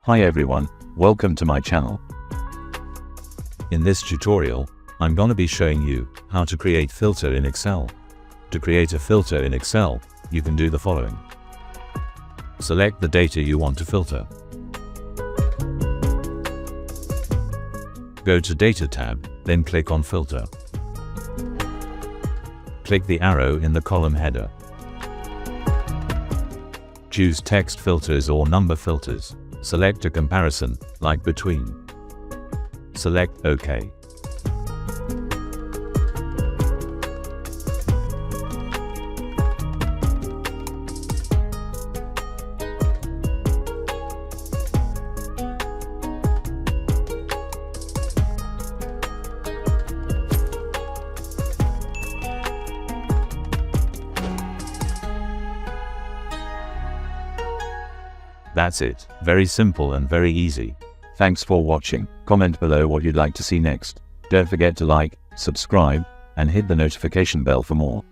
Hi everyone, welcome to my channel. In this tutorial, I'm going to be showing you how to create filter in Excel. To create a filter in Excel, you can do the following. Select the data you want to filter. Go to Data tab, then click on Filter. Click the arrow in the column header. Choose text filters or number filters. Select a comparison, like between. Select OK. That's it. Very simple and very easy. Thanks for watching. Comment below what you'd like to see next. Don't forget to like, subscribe, and hit the notification bell for more.